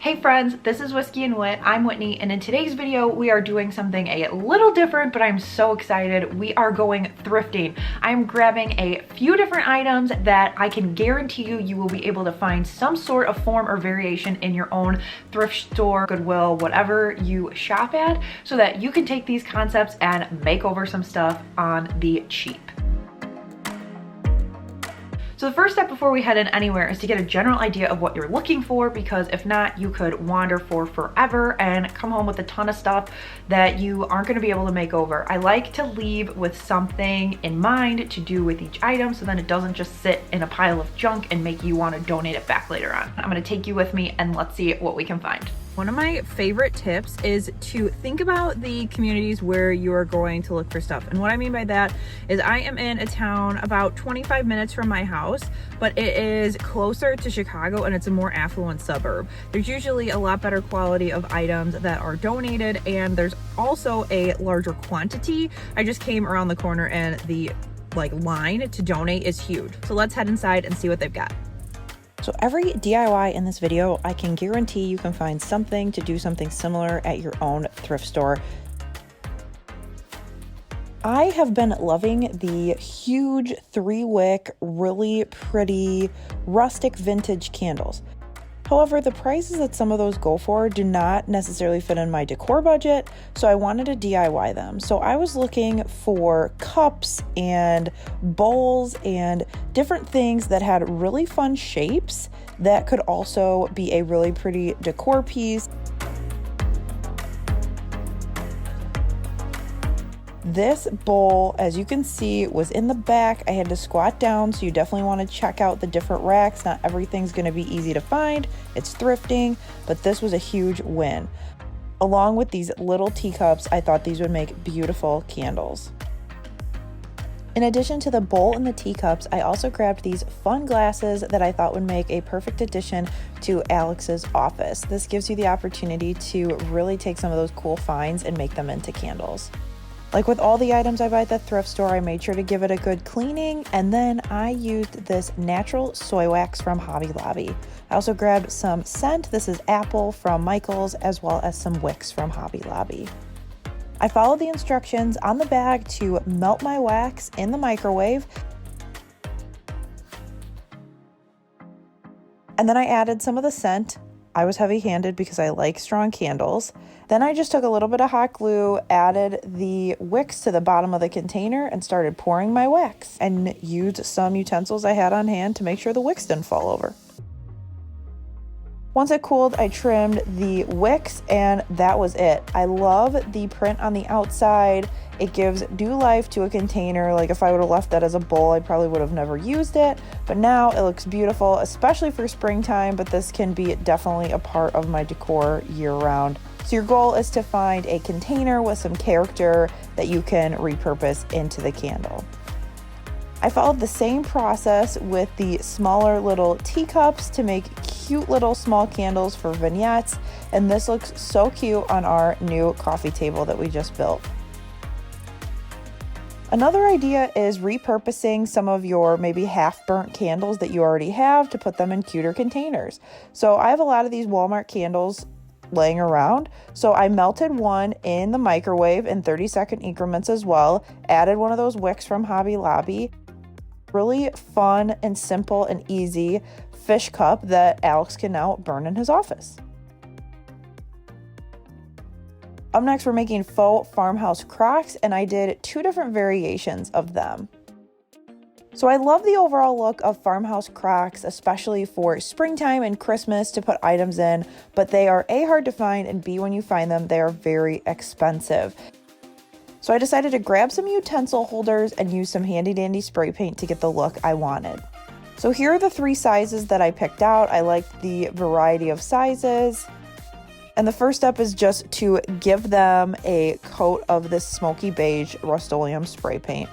Hey friends, this is Whiskey and Whit. I'm Whitney, and in today's video, we are doing something a little different, but I'm so excited. We are going thrifting. I'm grabbing a few different items that I can guarantee you will be able to find some sort of form or variation in your own thrift store, Goodwill, whatever you shop at, so that you can take these concepts and make over some stuff on the cheap. So the first step before we head in anywhere is to get a general idea of what you're looking for, because if not, you could wander for forever and come home with a ton of stuff that you aren't going to be able to make over. I like to leave with something in mind to do with each item, so then it doesn't just sit in a pile of junk and make you want to donate it back later on. I'm going to take you with me and let's see what we can find. One of my favorite tips is to think about the communities where you are going to look for stuff. And what I mean by that is I am in a town about 25 minutes from my house, but it is closer to Chicago and it's a more affluent suburb. There's usually a lot better quality of items that are donated, and there's also a larger quantity. I just came around the corner and the line to donate is huge. So let's head inside and see what they've got. So every DIY in this video, I can guarantee you can find something to do something similar at your own thrift store. I have been loving the huge 3-wick, really pretty, rustic vintage candles. However, the prices that some of those go for do not necessarily fit in my decor budget, so I wanted to DIY them. So I was looking for cups and bowls and different things that had really fun shapes that could also be a really pretty decor piece. This bowl, as you can see, was in the back. I had to squat down, so you definitely want to check out the different racks. Not everything's going to be easy to find. It's thrifting, but this was a huge win. Along with these little teacups, I thought these would make beautiful candles. In addition to the bowl and the teacups, I also grabbed these fun glasses that I thought would make a perfect addition to Alex's office. This gives you the opportunity to really take some of those cool finds and make them into candles. Like with all the items I buy at the thrift store, I made sure to give it a good cleaning, and then I used this natural soy wax from Hobby Lobby. I also grabbed some scent. This is apple from Michael's, as well as some wicks from Hobby Lobby. I followed the instructions on the bag to melt my wax in the microwave. And then I added some of the scent. I was heavy-handed because I like strong candles. Then I just took a little bit of hot glue, added the wicks to the bottom of the container, and started pouring my wax, and used some utensils I had on hand to make sure the wicks didn't fall over. Once it cooled, I trimmed the wicks, and that was it. I love the print on the outside. It gives new life to a container. Like if I would have left that as a bowl, I probably would have never used it. But now it looks beautiful, especially for springtime, but this can be definitely a part of my decor year-round. So your goal is to find a container with some character that you can repurpose into the candle. I followed the same process with the smaller little teacups to make cute little small candles for vignettes, and this looks so cute on our new coffee table that we just built. Another idea is repurposing some of your maybe half-burnt candles that you already have to put them in cuter containers. So I have a lot of these Walmart candles laying around, so I melted one in the microwave in 30-second increments as well, added one of those wicks from Hobby Lobby. Really fun and simple and easy fish cup that Alex can now burn in his office. Up next, we're making faux farmhouse cracks, and I did 2 different variations of them. So I love the overall look of farmhouse cracks, especially for springtime and Christmas to put items in, but they are A, hard to find, and B, when you find them, they are very expensive. So I decided to grab some utensil holders and use some handy dandy spray paint to get the look I wanted. So here are the 3 sizes that I picked out. I liked the variety of sizes. And the first step is just to give them a coat of this smoky beige Rust-Oleum spray paint.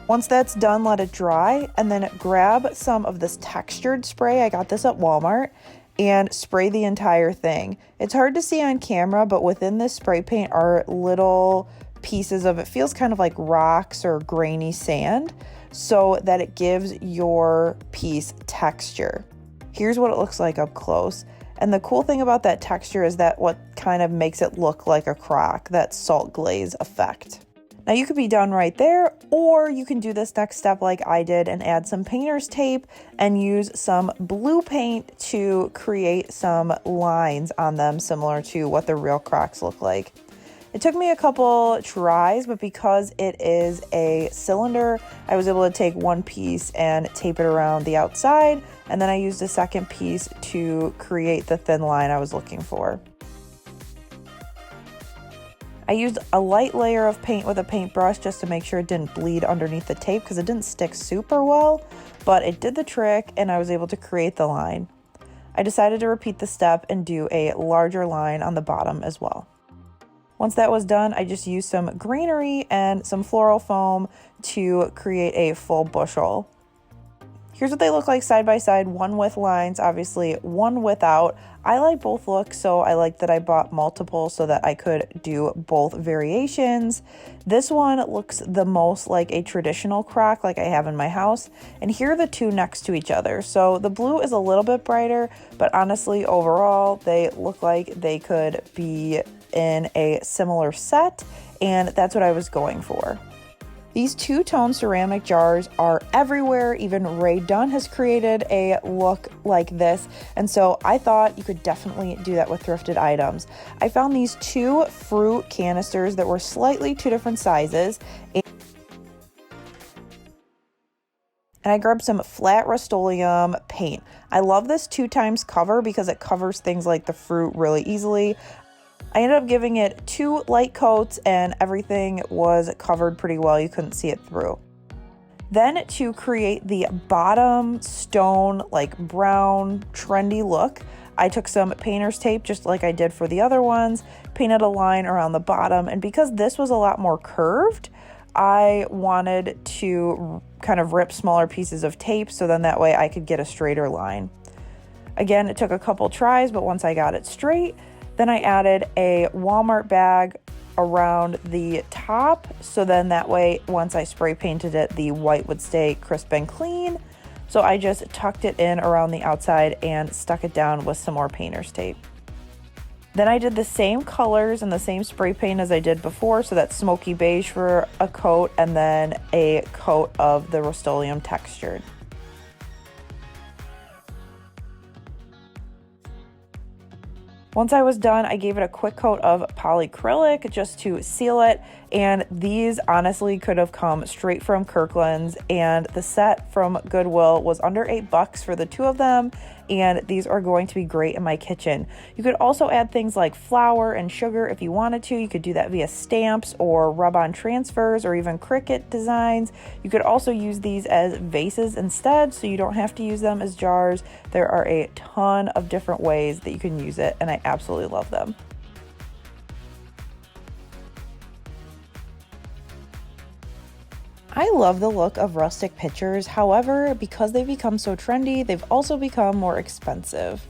Once that's done, let it dry, and then grab some of this textured spray. I got this at Walmart, and spray the entire thing. It's hard to see on camera, but within this spray paint are little pieces of, it feels kind of like rocks or grainy sand, so that it gives your piece texture. Here's what it looks like up close. And the cool thing about that texture is that what kind of makes it look like a crock, that salt glaze effect. Now you could be done right there, or you can do this next step like I did and add some painter's tape and use some blue paint to create some lines on them similar to what the real crocks look like. It took me a couple tries, but because it is a cylinder, I was able to take one piece and tape it around the outside, and then I used a second piece to create the thin line I was looking for. I used a light layer of paint with a paintbrush just to make sure it didn't bleed underneath the tape because it didn't stick super well, but it did the trick and I was able to create the line. I decided to repeat the step and do a larger line on the bottom as well. Once that was done, I just used some greenery and some floral foam to create a full bushel. Here's what they look like side by side, one with lines, obviously one without. I like both looks, so I like that I bought multiple so that I could do both variations. This one looks the most like a traditional crock like I have in my house, and here are the two next to each other. So the blue is a little bit brighter, but honestly overall they look like they could be in a similar set, and that's what I was going for. These two-tone ceramic jars are everywhere. Even Ray Dunn has created a look like this, and so I thought you could definitely do that with thrifted items. I found these two fruit canisters that were slightly two different sizes, and I grabbed some flat Rust-Oleum paint. I love this 2x cover because it covers things like the fruit really easily. I ended up giving it 2 light coats and everything was covered pretty well. You couldn't see it through. Then to create the bottom stone, like brown, trendy look, I took some painter's tape just like I did for the other ones, painted a line around the bottom, and because this was a lot more curved, I wanted to kind of rip smaller pieces of tape so then that way I could get a straighter line. Again, it took a couple tries, but once I got it straight, then I added a Walmart bag around the top, so then that way once I spray painted it, the white would stay crisp and clean. So I just tucked it in around the outside and stuck it down with some more painter's tape. Then I did the same colors and the same spray paint as I did before, so that's smoky beige for a coat and then a coat of the Rust-Oleum textured. Once I was done, I gave it a quick coat of polyacrylic just to seal it, and these honestly could have come straight from Kirkland's, and the set from Goodwill was under $8 for the two of them, and these are going to be great in my kitchen. You could also add things like flour and sugar if you wanted to. You could do that via stamps or rub-on transfers or even Cricut designs. You could also use these as vases instead, so you don't have to use them as jars. There are a ton of different ways that you can use it, and I absolutely love them. I love the look of rustic pitchers. However, because they've become so trendy, they've also become more expensive.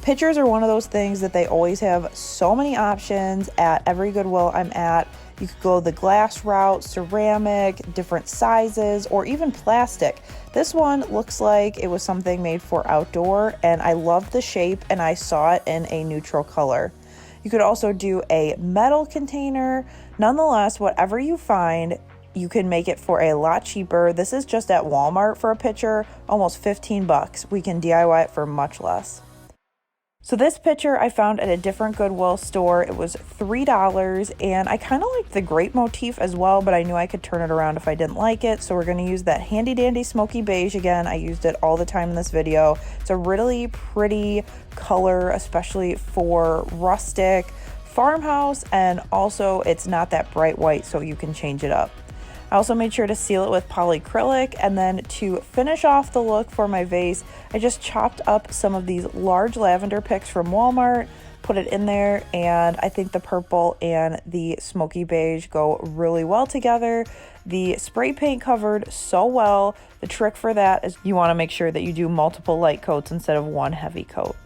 Pitchers are one of those things that they always have so many options at every Goodwill I'm at. You could go the glass route, ceramic, different sizes, or even plastic. This one looks like it was something made for outdoor, and I loved the shape and I saw it in a neutral color. You could also do a metal container. Nonetheless, whatever you find, you can make it for a lot cheaper. This is just at Walmart for a pitcher, almost $15. We can DIY it for much less. So this pitcher I found at a different Goodwill store. It was $3, and I kind of liked the grape motif as well, but I knew I could turn it around if I didn't like it. So we're going to use that handy dandy smoky beige again. I used it all the time in this video. It's a really pretty color, especially for rustic farmhouse, and also it's not that bright white, so you can change it up. I also made sure to seal it with polyacrylic, and then to finish off the look for my vase, I just chopped up some of these large lavender picks from Walmart, put it in there, and I think the purple and the smoky beige go really well together. The spray paint covered so well. The trick for that is you want to make sure that you do multiple light coats instead of one heavy coat.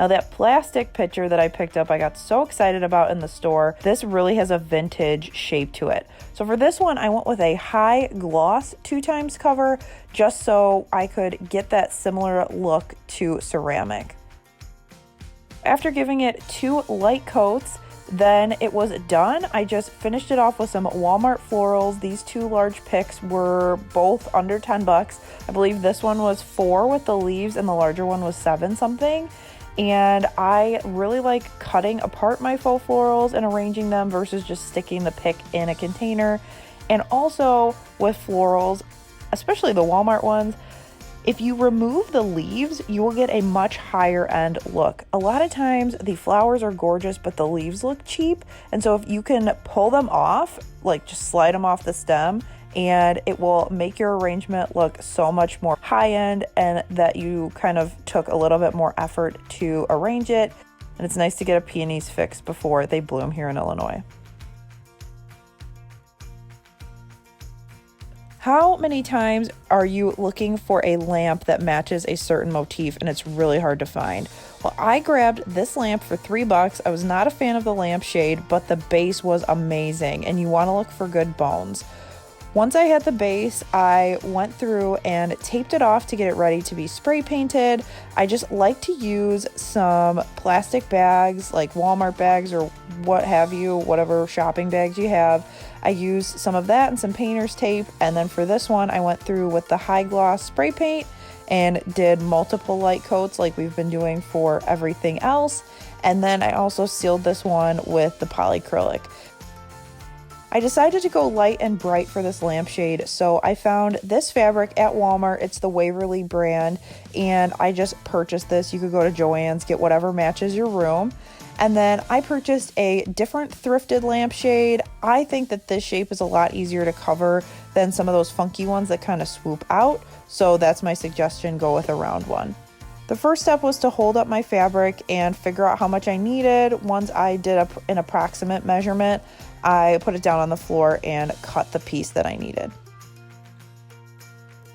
Now that plastic pitcher that I picked up, I got so excited about in the store. This really has a vintage shape to it. So for this one, I went with a high gloss 2x cover just so I could get that similar look to ceramic. After giving it 2 light coats, then it was done. I just finished it off with some Walmart florals. These 2 large picks were both under 10 bucks. I believe this one was 4 with the leaves and the larger one was 7 something. And I really like cutting apart my faux florals and arranging them versus just sticking the pick in a container. And also with florals, especially the Walmart ones, if you remove the leaves, you will get a much higher end look. A lot of times the flowers are gorgeous, but the leaves look cheap. And so if you can pull them off, like just slide them off the stem, and it will make your arrangement look so much more high end and that you kind of took a little bit more effort to arrange it. And it's nice to get a peonies fix before they bloom here in Illinois. How many times are you looking for a lamp that matches a certain motif and it's really hard to find? Well, I grabbed this lamp for $3. I was not a fan of the lampshade, but the base was amazing and you want to look for good bones. Once I had the base, I went through and taped it off to get it ready to be spray painted. I just like to use some plastic bags, like Walmart bags or what have you, whatever shopping bags you have. I used some of that and some painter's tape. And then for this one, I went through with the high gloss spray paint and did multiple light coats like we've been doing for everything else. And then I also sealed this one with the polyacrylic. I decided to go light and bright for this lampshade, so I found this fabric at Walmart. It's the Waverly brand, and I just purchased this. You could go to Joann's, get whatever matches your room. And then I purchased a different thrifted lampshade. I think that this shape is a lot easier to cover than some of those funky ones that kind of swoop out, so that's my suggestion, go with a round one. The first step was to hold up my fabric and figure out how much I needed. Once I did an approximate measurement, I put it down on the floor and cut the piece that I needed.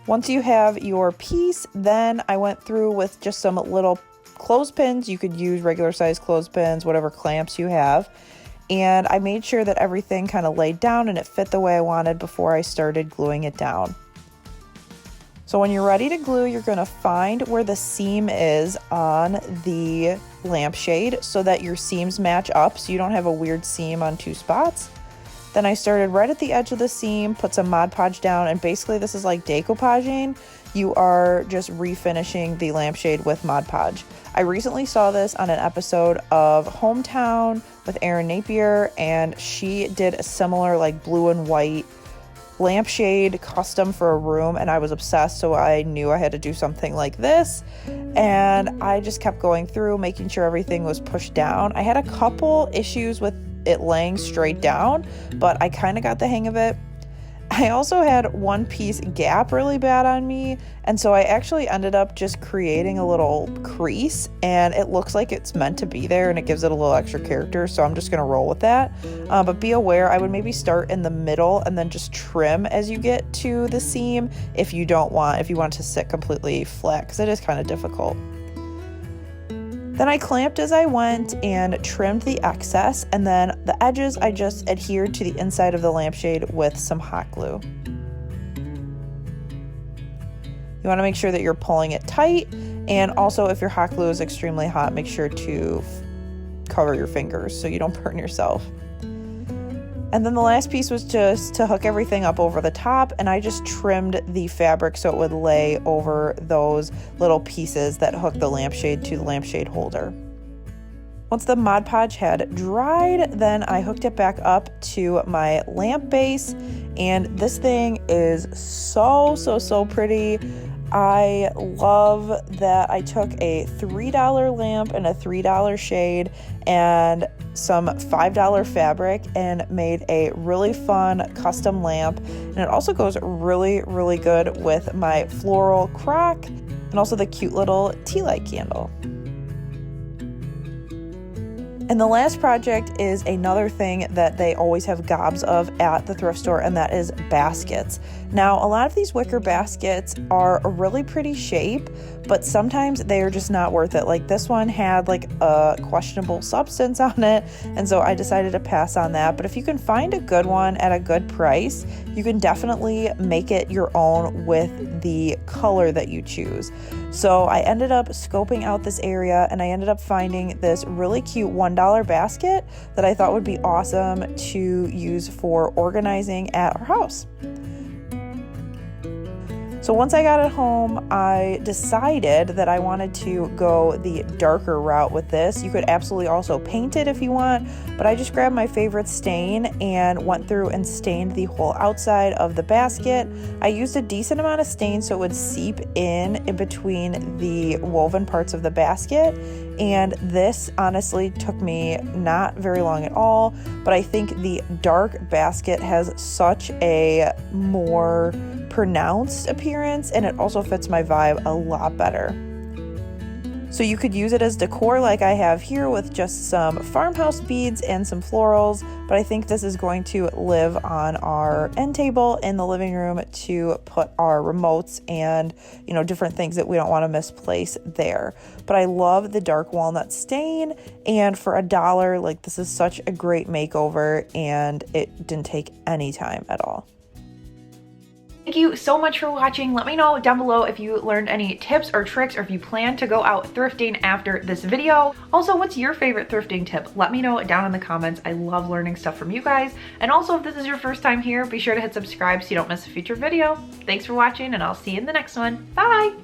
Once you have your piece, then I went through with just some little clothespins. You could use regular size clothespins, whatever clamps you have. And I made sure that everything kind of laid down and it fit the way I wanted before I started gluing it down. So when you're ready to glue, you're going to find where the seam is on the lampshade so that your seams match up so you don't have a weird seam on 2 spots. Then I started right at the edge of the seam, put some Mod Podge down, and basically this is like decoupaging. You are just refinishing the lampshade with Mod Podge. I recently saw this on an episode of Hometown with Erin Napier, and she did a similar like blue and white lampshade custom for a room, and I was obsessed, so I knew I had to do something like this. And I just kept going through, making sure everything was pushed down. I had a couple issues with it laying straight down, but I kind of got the hang of it. I also had one piece gap really bad on me, and so I actually ended up just creating a little crease, and it looks like it's meant to be there and it gives it a little extra character, so I'm just going to roll with that. But be aware, I would maybe start in the middle and then just trim as you get to the seam if you want it to sit completely flat, because it is kind of difficult. Then I clamped as I went and trimmed the excess, and then the edges I just adhered to the inside of the lampshade with some hot glue. You want to make sure that you're pulling it tight, and also if your hot glue is extremely hot, make sure to cover your fingers so you don't burn yourself. And then the last piece was just to hook everything up over the top, and I just trimmed the fabric so it would lay over those little pieces that hook the lampshade to the lampshade holder. Once the Mod Podge had dried, then I hooked it back up to my lamp base, and this thing is so pretty. I love that I took a $3 lamp and a $3 shade and some $5 fabric and made a really fun custom lamp. And it also goes really good with my floral crock and also the cute little tea light candle. And the last project is another thing that they always have gobs of at the thrift store, and that is baskets. Now, a lot of these wicker baskets are a really pretty shape, but sometimes they are just not worth it. Like this one had like a questionable substance on it, and so I decided to pass on that. But if you can find a good one at a good price, you can definitely make it your own with the color that you choose. So I ended up scoping out this area, and I ended up finding this really cute $1 basket that I thought would be awesome to use for organizing at our house. So once I got it home, I decided that I wanted to go the darker route with this. You could absolutely also paint it if you want, but I just grabbed my favorite stain and went through and stained the whole outside of the basket. I used a decent amount of stain so it would seep in between the woven parts of the basket. And this honestly took me not very long at all, but I think the dark basket has such a more pronounced appearance, and it also fits my vibe a lot better. So you could use it as decor like I have here with just some farmhouse beads and some florals, but I think this is going to live on our end table in the living room to put our remotes and, you know, different things that we don't want to misplace there. But I love the dark walnut stain, and for $1, like this is such a great makeover, and it didn't take any time at all. Thank you so much for watching. Let me know down below if you learned any tips or tricks, or if you plan to go out thrifting after this video. Also, what's your favorite thrifting tip? Let me know down in the comments. I love learning stuff from you guys. And also, if this is your first time here, be sure to hit subscribe so you don't miss a future video. Thanks for watching, and I'll see you in the next one. Bye!